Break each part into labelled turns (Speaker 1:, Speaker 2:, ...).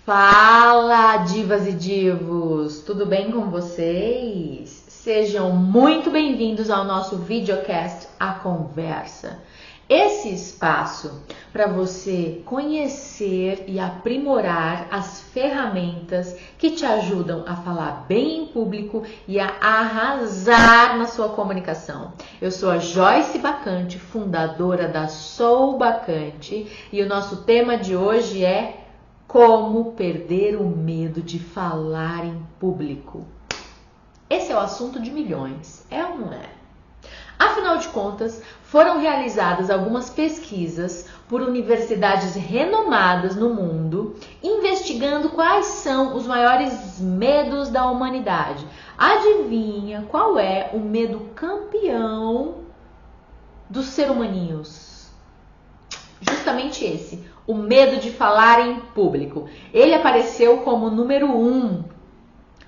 Speaker 1: Fala, divas e divos! Tudo bem com vocês? Sejam muito bem-vindos ao nosso videocast A Conversa. Esse espaço para você conhecer e aprimorar as ferramentas que te ajudam a falar bem em público e a arrasar na sua comunicação. Eu sou a Joyce Bacante, fundadora da Sou Bacante, e o nosso tema de hoje é como perder o medo de falar em público. Esse é o assunto de milhões, é ou não é? Afinal de contas, foram realizadas algumas pesquisas por universidades renomadas no mundo, investigando quais são os maiores medos da humanidade. Adivinha qual é o medo campeão dos seres humaninhos? Justamente esse, o medo de falar em público. Ele apareceu como número 1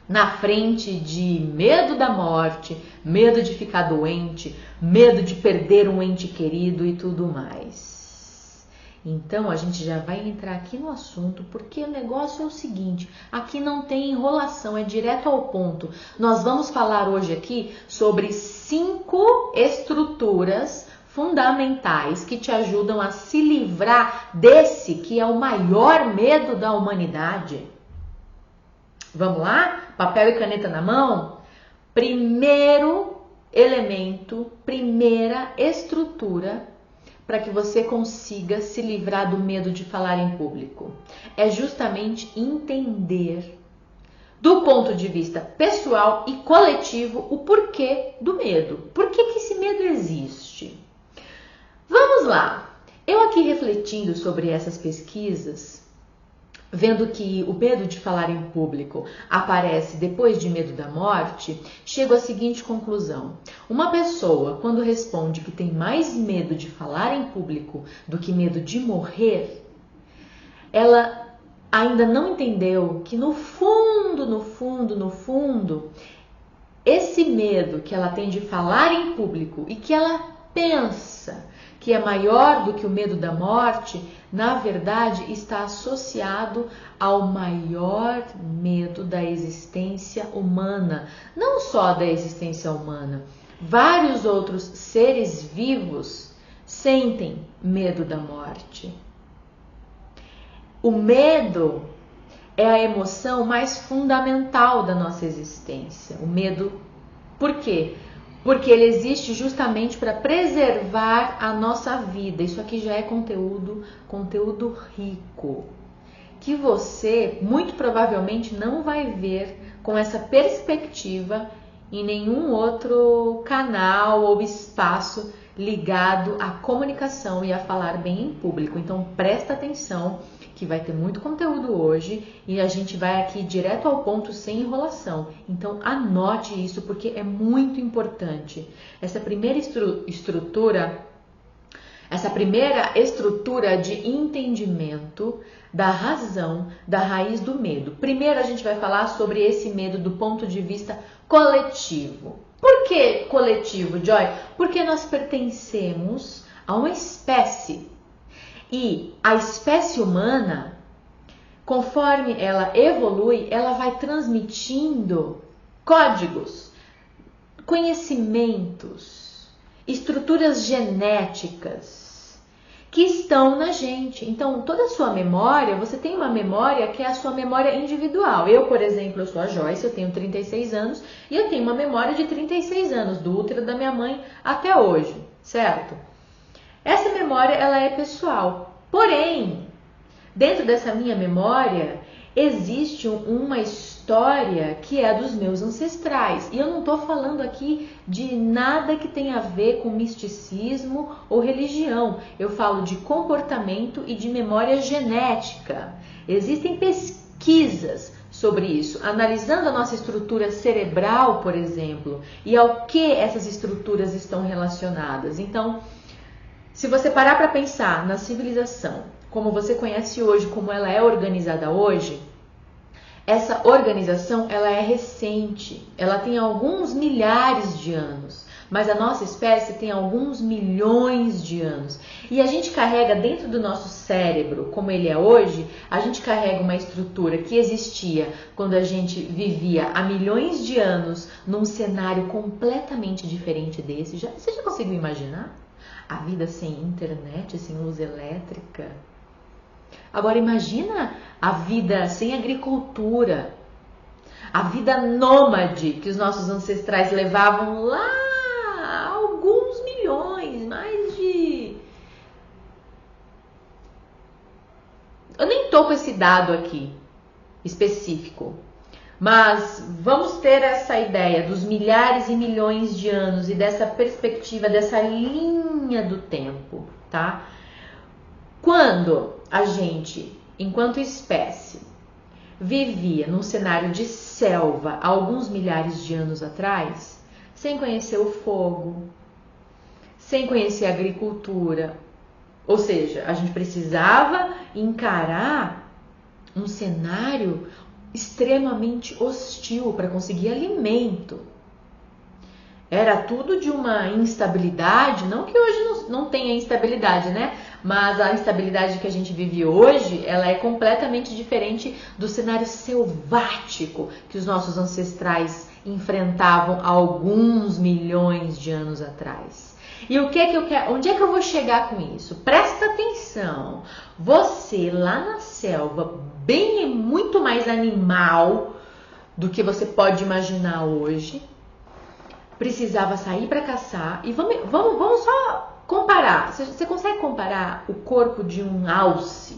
Speaker 1: na frente de medo da morte, medo de ficar doente, medo de perder um ente querido e tudo mais. Então a gente já vai entrar aqui no assunto, porque o negócio é o seguinte, aqui não tem enrolação, é direto ao ponto. Nós vamos falar hoje aqui sobre 5 estruturas fundamentais que te ajudam a se livrar desse que é o maior medo da humanidade. Vamos lá? Papel e caneta na mão? Primeiro elemento, primeira estrutura para que você consiga se livrar do medo de falar em público é justamente entender, do ponto de vista pessoal e coletivo, o porquê do medo. Por que esse medo existe? Vamos lá! Eu aqui refletindo sobre essas pesquisas, vendo que o medo de falar em público aparece depois de medo da morte, chego à seguinte conclusão. Uma pessoa, quando responde que tem mais medo de falar em público do que medo de morrer, ela ainda não entendeu que no fundo, esse medo que ela tem de falar em público e que ela pensa que é maior do que o medo da morte, na verdade está associado ao maior medo da existência humana. Não só da existência humana, vários outros seres vivos sentem medo da morte. O medo é a emoção mais fundamental da nossa existência. O medo, por quê? Porque ele existe justamente para preservar a nossa vida. Isso aqui já é conteúdo rico, que você muito provavelmente não vai ver com essa perspectiva em nenhum outro canal ou espaço ligado à comunicação e a falar bem em público. Então presta atenção que vai ter muito conteúdo hoje e a gente vai aqui direto ao ponto sem enrolação. Então anote isso porque é muito importante. Essa primeira estrutura de entendimento da razão, da raiz do medo. Primeiro a gente vai falar sobre esse medo do ponto de vista coletivo. Por que coletivo, Joy? Porque nós pertencemos a uma espécie. E a espécie humana, conforme ela evolui, ela vai transmitindo códigos, conhecimentos, estruturas genéticas que estão na gente. Então, toda a sua memória, você tem uma memória que é a sua memória individual. Eu, por exemplo, eu sou a Joyce, eu tenho 36 anos e eu tenho uma memória de 36 anos, do útero da minha mãe até hoje, certo? Essa memória, ela é pessoal. Porém, dentro dessa minha memória, existe uma história que é dos meus ancestrais. E eu não estou falando aqui de nada que tenha a ver com misticismo ou religião. Eu falo de comportamento e de memória genética. Existem pesquisas sobre isso, analisando a nossa estrutura cerebral, por exemplo, e ao que essas estruturas estão relacionadas. Então, se você parar para pensar na civilização, como você conhece hoje, como ela é organizada hoje, essa organização ela é recente, ela tem alguns milhares de anos. mas a nossa espécie tem alguns milhões de anos. E a gente carrega dentro do nosso cérebro, como ele é hoje, a gente carrega uma estrutura que existia quando a gente vivia há milhões de anos num cenário completamente diferente desse. Você já conseguiu imaginar? A vida sem internet, sem luz elétrica. Agora imagina a vida sem agricultura, a vida nômade que os nossos ancestrais levavam lá há alguns milhões, mais de... Eu nem tô com esse dado aqui específico, mas vamos ter essa ideia dos milhares e milhões de anos e dessa perspectiva, dessa linha do tempo, tá? Quando a gente, enquanto espécie, vivia num cenário de selva há alguns milhares de anos atrás, sem conhecer o fogo, sem conhecer a agricultura, ou seja, a gente precisava encarar um cenário extremamente hostil para conseguir alimento. Era tudo de uma instabilidade, não que hoje não tenha instabilidade, né? Mas a instabilidade que a gente vive hoje, ela é completamente diferente do cenário selvático que os nossos ancestrais enfrentavam há alguns milhões de anos atrás. E o que é que eu quero? Onde é que eu vou chegar com isso? Presta atenção. Você lá na selva, bem muito mais animal do que você pode imaginar hoje, precisava sair para caçar. E vamos só comparar. Você consegue comparar o corpo de um alce?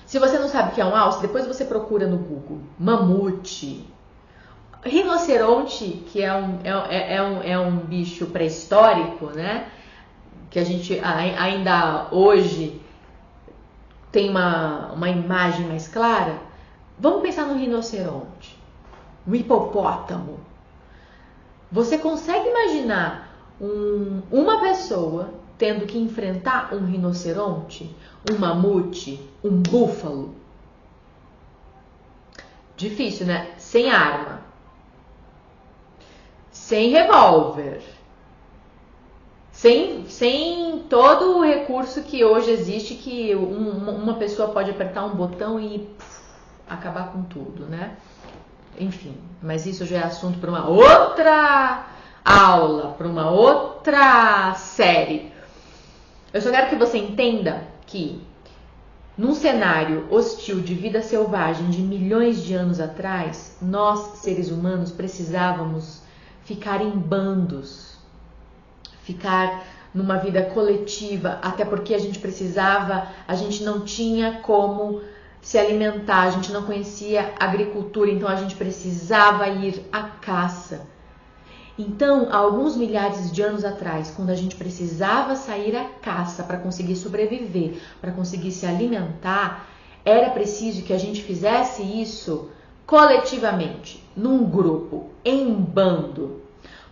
Speaker 1: Se você não sabe o que é um alce, depois você procura no Google. Mamute, rinoceronte, que é um bicho pré-histórico, né? Que a gente ainda hoje tem uma imagem mais clara. Vamos pensar no rinoceronte, no hipopótamo. Você consegue imaginar uma pessoa tendo que enfrentar um rinoceronte, um mamute, um búfalo? Difícil, né? Sem arma, sem revólver, sem todo o recurso que hoje existe, que uma pessoa pode apertar um botão e acabar com tudo, né? Enfim, mas isso já é assunto para uma outra aula, para uma outra série. Eu só quero que você entenda que num cenário hostil de vida selvagem de milhões de anos atrás, nós, seres humanos, precisávamos ficar em bandos, ficar numa vida coletiva, até porque a gente não tinha como se alimentar, a gente não conhecia agricultura, então a gente precisava ir à caça. Então, há alguns milhares de anos atrás, quando a gente precisava sair à caça para conseguir sobreviver, para conseguir se alimentar, era preciso que a gente fizesse isso coletivamente, num grupo, em bando.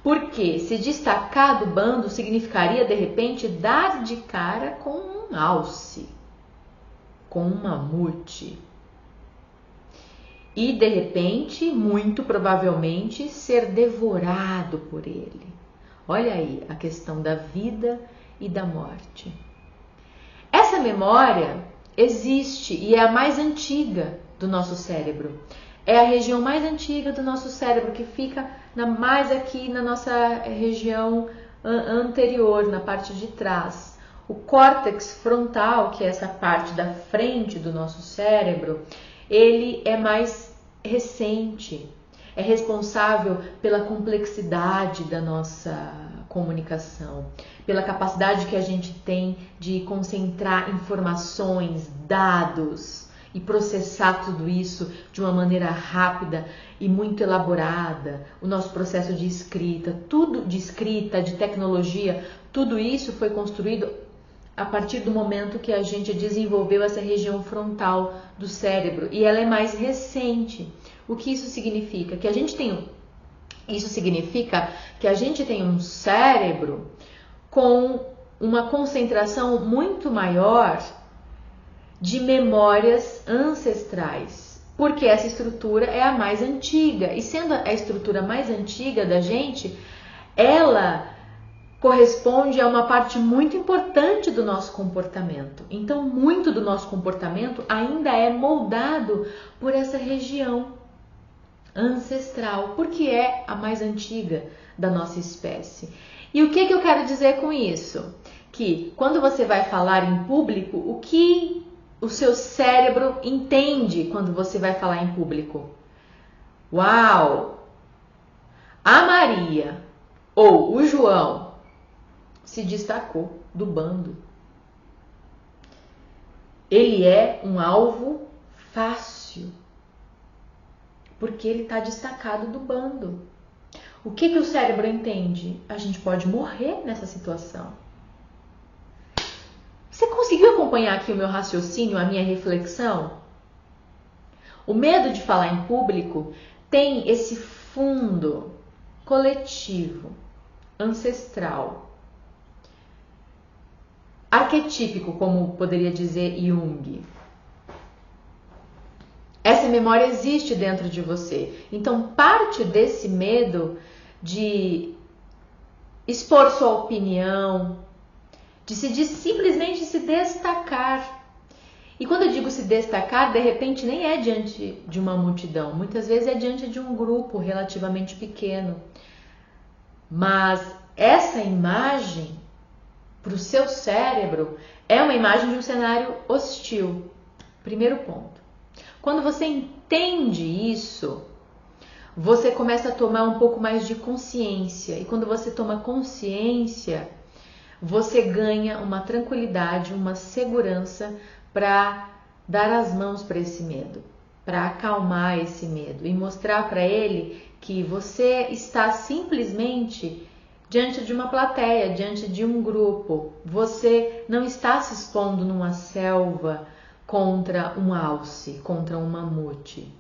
Speaker 1: Porque se destacar do bando significaria, de repente, dar de cara com um alce, com um mamute. E, de repente, muito provavelmente, ser devorado por ele. Olha aí a questão da vida e da morte. Essa memória existe e é a mais antiga do nosso cérebro. É a região mais antiga do nosso cérebro, que fica mais aqui na nossa região anterior, na parte de trás. O córtex frontal, que é essa parte da frente do nosso cérebro, ele é mais recente, é responsável pela complexidade da nossa comunicação, pela capacidade que a gente tem de concentrar informações, dados e processar tudo isso de uma maneira rápida e muito elaborada. O nosso processo de escrita, de tecnologia, tudo isso foi construído a partir do momento que a gente desenvolveu essa região frontal do cérebro, e ela é mais recente. O que isso significa? Isso significa que a gente tem um cérebro com uma concentração muito maior de memórias ancestrais, porque essa estrutura é a mais antiga, e sendo a estrutura mais antiga da gente, ela corresponde a uma parte muito importante do nosso comportamento. Então, muito do nosso comportamento ainda é moldado por essa região ancestral, porque é a mais antiga da nossa espécie. E o que eu quero dizer com isso? Que quando você vai falar em público, o que o seu cérebro entende quando você vai falar em público? Uau! A Maria ou o João se destacou do bando. Ele é um alvo fácil, porque ele está destacado do bando. O que o cérebro entende? A gente pode morrer nessa situação. Você conseguiu acompanhar aqui o meu raciocínio, a minha reflexão? O medo de falar em público tem esse fundo coletivo, ancestral, arquetípico, como poderia dizer Jung. Essa memória existe dentro de você. Então, parte desse medo de expor sua opinião, de simplesmente se destacar. E quando eu digo se destacar, de repente nem é diante de uma multidão. Muitas vezes é diante de um grupo relativamente pequeno. Mas essa imagem, para o seu cérebro, é uma imagem de um cenário hostil. Primeiro ponto. Quando você entende isso, você começa a tomar um pouco mais de consciência. E quando você toma consciência, você ganha uma tranquilidade, uma segurança para dar as mãos para esse medo, para acalmar esse medo e mostrar para ele que você está simplesmente diante de uma plateia, diante de um grupo. Você não está se expondo numa selva contra um alce, contra um mamute.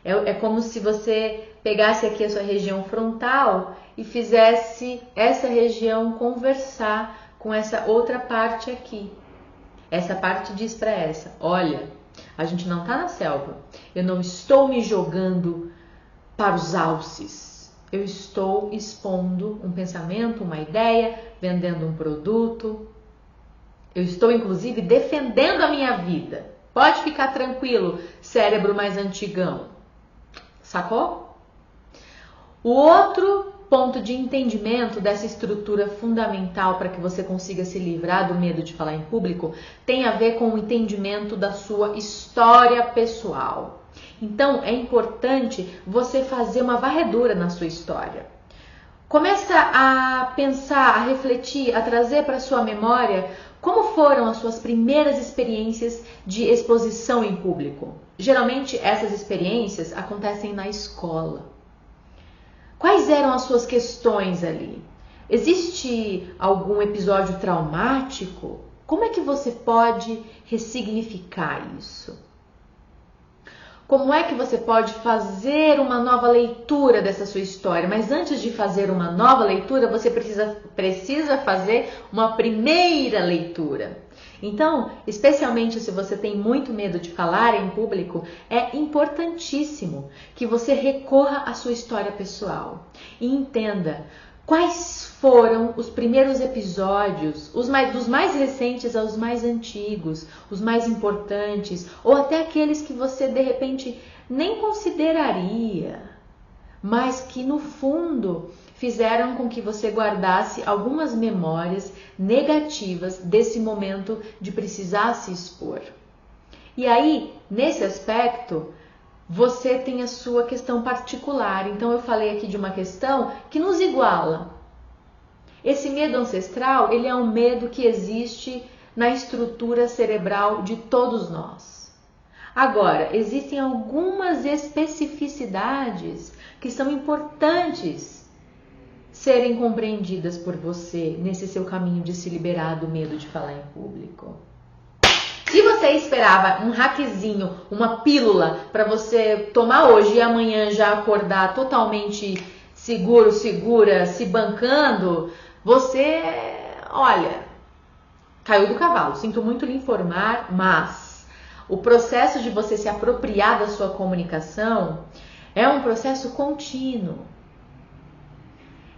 Speaker 1: É como se você pegasse aqui a sua região frontal e fizesse essa região conversar com essa outra parte aqui. Essa parte diz para essa: olha, a gente não está na selva. Eu não estou me jogando para os alces. Eu estou expondo um pensamento, uma ideia, vendendo um produto. Eu estou, inclusive, defendendo a minha vida. Pode ficar tranquilo, cérebro mais antigão. Sacou? O outro ponto de entendimento dessa estrutura fundamental para que você consiga se livrar do medo de falar em público tem a ver com o entendimento da sua história pessoal. Então, é importante você fazer uma varredura na sua história. Começa a pensar, a refletir, a trazer para sua memória como foram as suas primeiras experiências de exposição em público. Geralmente, essas experiências acontecem na escola. Quais eram as suas questões ali? Existe algum episódio traumático? Como é que você pode ressignificar isso? Como é que você pode fazer uma nova leitura dessa sua história? Mas antes de fazer uma nova leitura, você precisa fazer uma primeira leitura. Então, especialmente se você tem muito medo de falar em público, é importantíssimo que você recorra à sua história pessoal e entenda quais foram os primeiros episódios, dos mais recentes aos mais antigos, os mais importantes, ou até aqueles que você de repente nem consideraria, mas que no fundo fizeram com que você guardasse algumas memórias negativas desse momento de precisar se expor. E aí, nesse aspecto, você tem a sua questão particular. Então eu falei aqui de uma questão que nos iguala. Esse medo ancestral, ele é um medo que existe na estrutura cerebral de todos nós. Agora, existem algumas especificidades que são importantes serem compreendidas por você nesse seu caminho de se liberar do medo de falar em público. Se você esperava um hackzinho, uma pílula para você tomar hoje e amanhã já acordar totalmente seguro, segura, se bancando, você, olha, caiu do cavalo. Sinto muito lhe informar, mas o processo de você se apropriar da sua comunicação é um processo contínuo.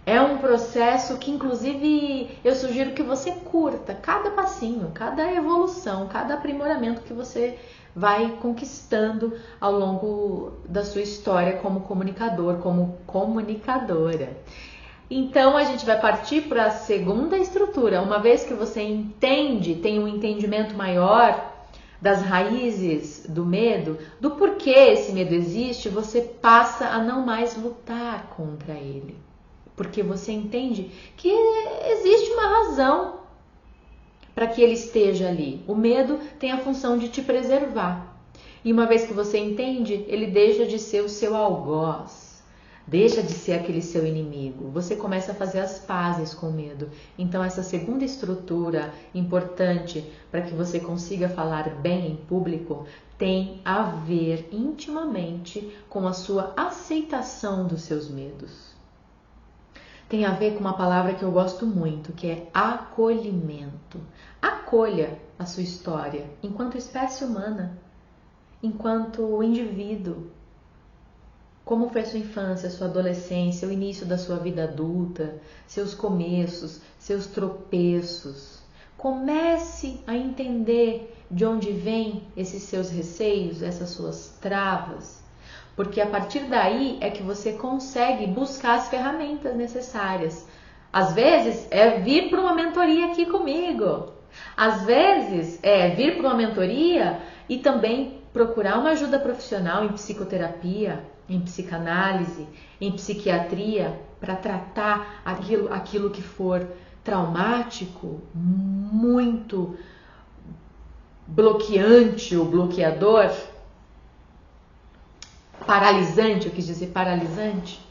Speaker 1: É um processo que, inclusive, eu sugiro que você curta cada passinho, cada evolução, cada aprimoramento que você vai conquistando ao longo da sua história como comunicador, como comunicadora. Então, a gente vai partir para a segunda estrutura. Uma vez que você entende, tem um entendimento maior das raízes do medo, do porquê esse medo existe, você passa a não mais lutar contra ele. Porque você entende que existe uma razão para que ele esteja ali. O medo tem a função de te preservar. E uma vez que você entende, ele deixa de ser o seu algoz, deixa de ser aquele seu inimigo. Você começa a fazer as pazes com o medo. Então, essa segunda estrutura importante para que você consiga falar bem em público tem a ver intimamente com a sua aceitação dos seus medos. Tem a ver com uma palavra que eu gosto muito, que é acolhimento. Acolha a sua história enquanto espécie humana, enquanto indivíduo. Como foi a sua infância, sua adolescência, o início da sua vida adulta, seus começos, seus tropeços. Comece a entender de onde vêm esses seus receios, essas suas travas. Porque a partir daí é que você consegue buscar as ferramentas necessárias. Às vezes é vir para uma mentoria aqui comigo. Às vezes é vir para uma mentoria e também procurar uma ajuda profissional em psicoterapia, em psicanálise, em psiquiatria, para tratar aquilo que for traumático, muito bloqueante ou bloqueador. Paralisante, eu quis dizer paralisante.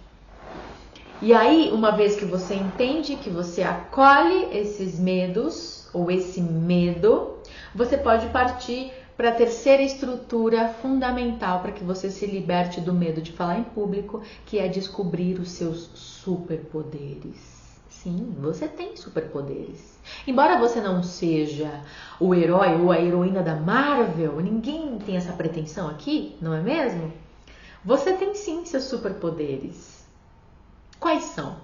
Speaker 1: E aí, uma vez que você entende, que você acolhe esses medos, ou esse medo, você pode partir para a terceira estrutura fundamental para que você se liberte do medo de falar em público, que é descobrir os seus superpoderes. Sim, você tem superpoderes. Embora você não seja o herói ou a heroína da Marvel, ninguém tem essa pretensão aqui, não é mesmo? Você tem sim seus superpoderes. Quais são?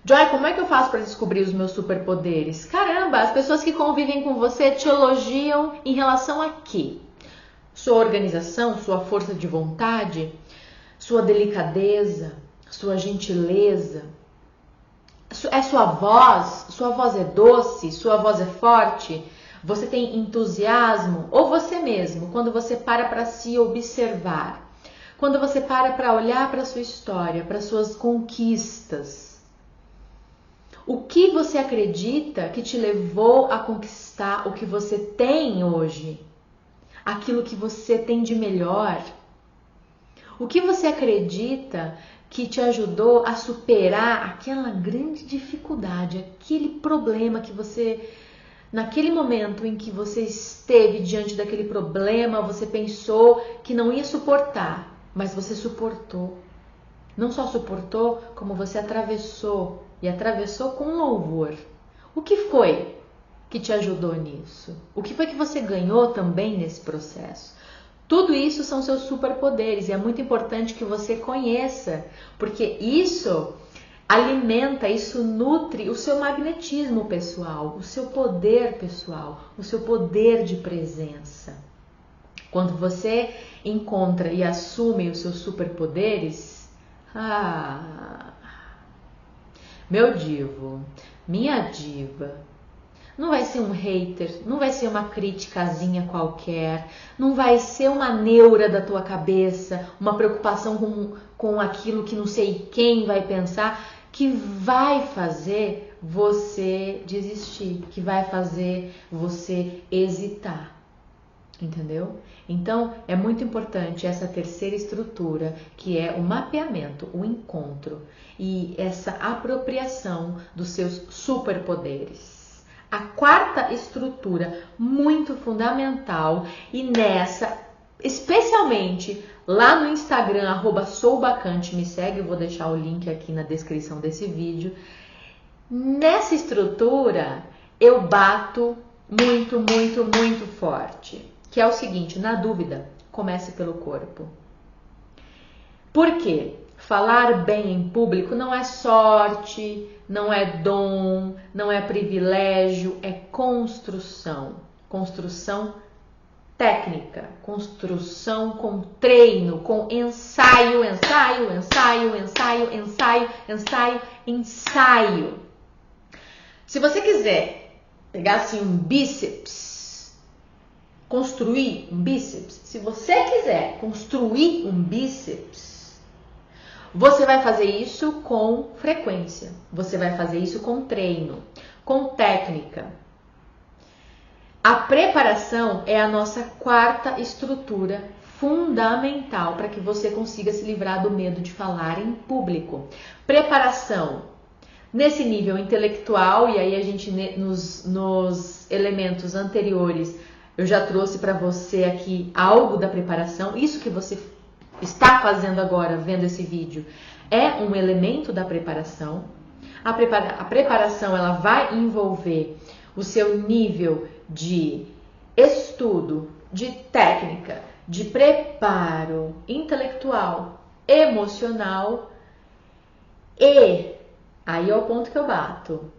Speaker 1: Joy, como é que eu faço para descobrir os meus superpoderes? Caramba, as pessoas que convivem com você te elogiam em relação a quê? Sua organização, sua força de vontade, sua delicadeza, sua gentileza, é sua voz é doce, sua voz é forte, você tem entusiasmo, ou você mesmo, quando você para se observar, quando você para olhar para sua história, para suas conquistas, o que você acredita que te levou a conquistar o que você tem hoje, aquilo que você tem de melhor, o que você acredita que te ajudou a superar aquela grande dificuldade, aquele problema que você... Naquele momento em que você esteve diante daquele problema, você pensou que não ia suportar, mas você suportou. Não só suportou, como você atravessou, e atravessou com louvor. O que foi que te ajudou nisso? O que foi que você ganhou também nesse processo? Tudo isso são seus superpoderes e é muito importante que você conheça, porque isso alimenta, isso nutre o seu magnetismo pessoal, o seu poder pessoal, o seu poder de presença. Quando você encontra e assume os seus superpoderes, meu divo, minha diva, não vai ser um hater, não vai ser uma criticazinha qualquer, não vai ser uma neura da tua cabeça, uma preocupação com aquilo que não sei quem vai pensar, que vai fazer você desistir, que vai fazer você hesitar, entendeu? Então, é muito importante essa terceira estrutura, que é o mapeamento, o encontro e essa apropriação dos seus superpoderes. A quarta estrutura, muito fundamental, e nessa, especialmente lá no Instagram, @soubacante, me segue, eu vou deixar o link aqui na descrição desse vídeo. Nessa estrutura, eu bato muito, muito, muito forte, que é o seguinte: na dúvida, comece pelo corpo. Por quê? falar bem em público não é sorte, não é dom, não é privilégio, é construção. Construção técnica, construção com treino, com ensaio, ensaio, ensaio, ensaio, ensaio, ensaio, ensaio. Se você quiser pegar assim um bíceps, construir um bíceps, se você quiser construir um bíceps, você vai fazer isso com frequência, você vai fazer isso com treino, com técnica. A preparação é a nossa quarta estrutura fundamental para que você consiga se livrar do medo de falar em público. Preparação nesse nível intelectual, e aí a gente nos elementos anteriores, eu já trouxe para você aqui algo da preparação. Isso que você está fazendo agora, vendo esse vídeo, é um elemento da preparação. A preparação ela vai envolver o seu nível de estudo, de técnica, de preparo intelectual, emocional e, aí é o ponto que eu bato,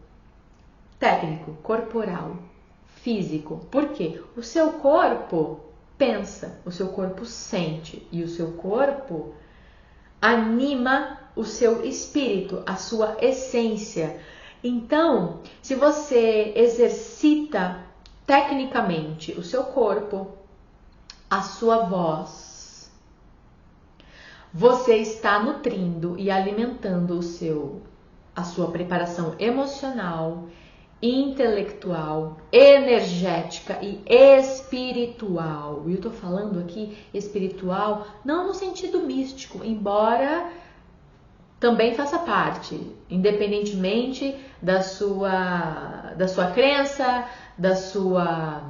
Speaker 1: técnico, corporal, físico. Por quê? O seu corpo pensa, o seu corpo sente e o seu corpo anima o seu espírito, a sua essência. Então, se você exercita tecnicamente o seu corpo, a sua voz, você está nutrindo e alimentando a sua preparação emocional, intelectual, energética e espiritual. E eu tô falando aqui espiritual não no sentido místico, embora também faça parte, independentemente da sua crença, da sua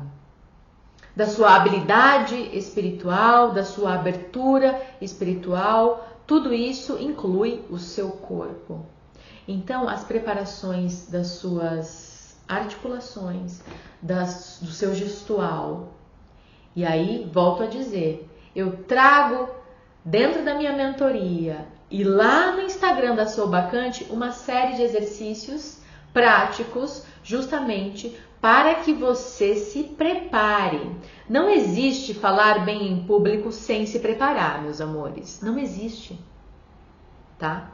Speaker 1: habilidade espiritual, da sua abertura espiritual, tudo isso inclui o seu corpo. Então, as preparações das suas articulações, do seu gestual, e aí, volto a dizer, eu trago dentro da minha mentoria e lá no Instagram da Sou Bacante uma série de exercícios práticos justamente para que você se prepare. Não existe falar bem em público sem se preparar, meus amores. Não existe, tá?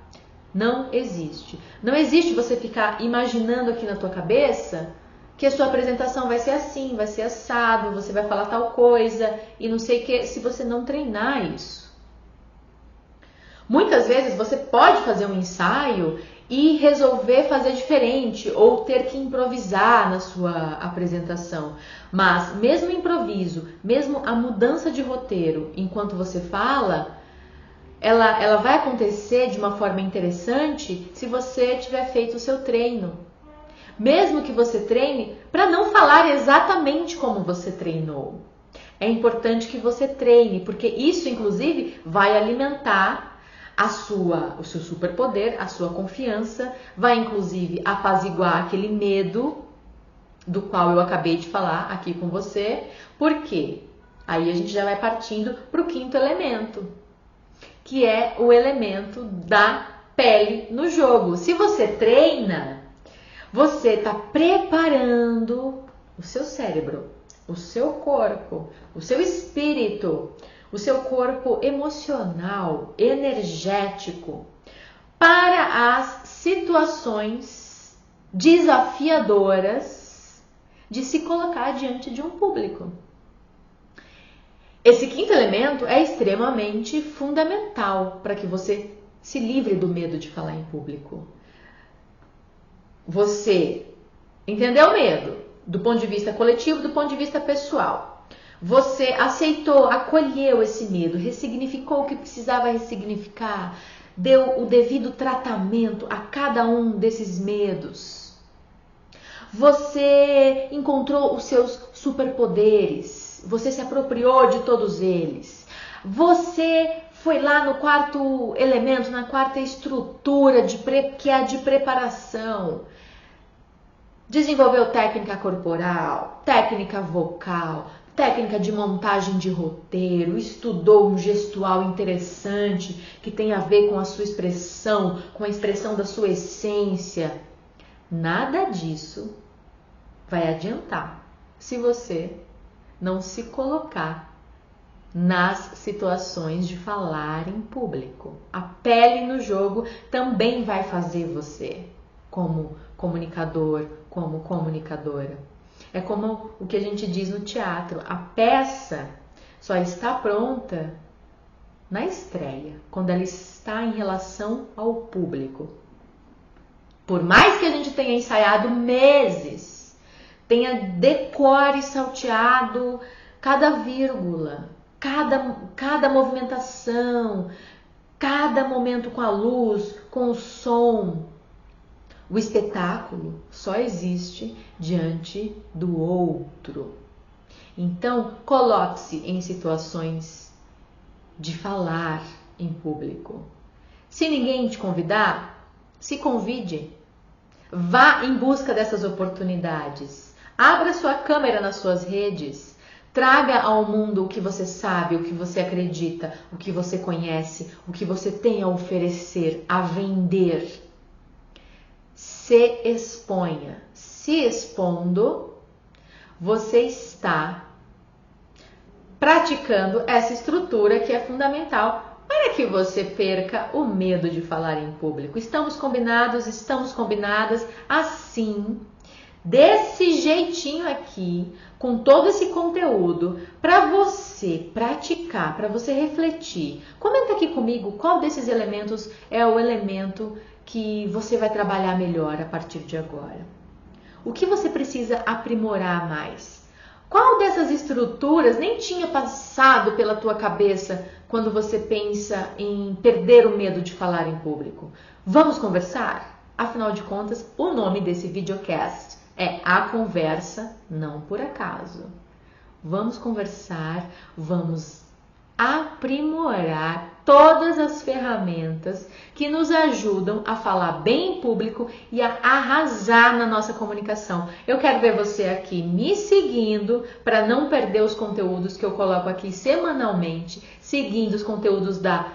Speaker 1: Não existe. Não existe você ficar imaginando aqui na tua cabeça que a sua apresentação vai ser assim, vai ser assado, você vai falar tal coisa e não sei o que, se você não treinar isso. Muitas vezes você pode fazer um ensaio e resolver fazer diferente ou ter que improvisar na sua apresentação. Mas mesmo o improviso, mesmo a mudança de roteiro enquanto você fala, ela vai acontecer de uma forma interessante se você tiver feito o seu treino. Mesmo que você treine para não falar exatamente como você treinou. É importante que você treine, porque isso inclusive vai alimentar o seu superpoder, a sua confiança, vai inclusive apaziguar aquele medo do qual eu acabei de falar aqui com você. Por quê? Aí a gente já vai partindo para o quinto elemento, que é o elemento da pele no jogo. Se você treina, você está preparando o seu cérebro, o seu corpo, o seu espírito, o seu corpo emocional, energético, para as situações desafiadoras de se colocar diante de um público. Esse quinto elemento é extremamente fundamental para que você se livre do medo de falar em público. Você entendeu o medo do ponto de vista coletivo, do ponto de vista pessoal. Você aceitou, acolheu esse medo, ressignificou o que precisava ressignificar, deu o devido tratamento a cada um desses medos. Você encontrou os seus superpoderes, você se apropriou de todos eles. Você foi lá no quarto elemento, na quarta estrutura que é a de preparação. Desenvolveu técnica corporal, técnica vocal, técnica de montagem de roteiro, estudou um gestual interessante que tem a ver com a sua expressão, com a expressão da sua essência. Nada disso vai adiantar se você não se colocar nas situações de falar em público. A pele no jogo também vai fazer você como comunicador, como comunicadora. É como o que a gente diz no teatro, a peça só está pronta na estreia, quando ela está em relação ao público. Por mais que a gente tenha ensaiado meses, tenha decore salteado cada vírgula, cada movimentação, cada momento com a luz, com o som, o espetáculo só existe diante do outro. Então, coloque-se em situações de falar em público. Se ninguém te convidar, se convide. Vá em busca dessas oportunidades. Abra sua câmera nas suas redes. Traga ao mundo o que você sabe, o que você acredita, o que você conhece, o que você tem a oferecer, a vender. Se exponha. Se expondo, você está praticando essa estrutura que é fundamental para que você perca o medo de falar em público. Estamos combinados, estamos combinadas assim, desse jeitinho aqui, com todo esse conteúdo, para você praticar, para você refletir. Comenta aqui comigo qual desses elementos é o elemento que você vai trabalhar melhor a partir de agora. O que você precisa aprimorar mais? Qual dessas estruturas nem tinha passado pela tua cabeça quando você pensa em perder o medo de falar em público? Vamos conversar? Afinal de contas, o nome desse videocast é A Conversa, não por acaso. Vamos conversar, vamos aprimorar todas as ferramentas que nos ajudam a falar bem em público e a arrasar na nossa comunicação. Eu quero ver você aqui me seguindo para não perder os conteúdos que eu coloco aqui semanalmente, seguindo os conteúdos da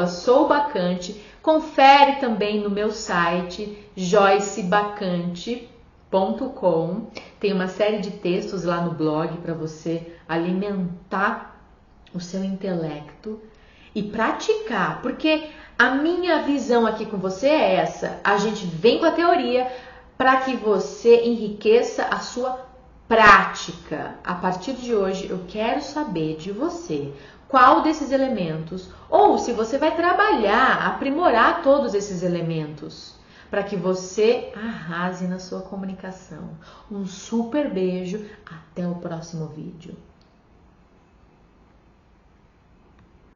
Speaker 1: @soubacante. Confere também no meu site joycebacante.com. Tem uma série de textos lá no blog para você alimentar o seu intelecto e praticar, porque a minha visão aqui com você é essa: a gente vem com a teoria para que você enriqueça a sua prática. A partir de hoje eu quero saber de você qual desses elementos, ou se você vai trabalhar, aprimorar todos esses elementos para que você arrase na sua comunicação. Um super beijo, até o próximo vídeo.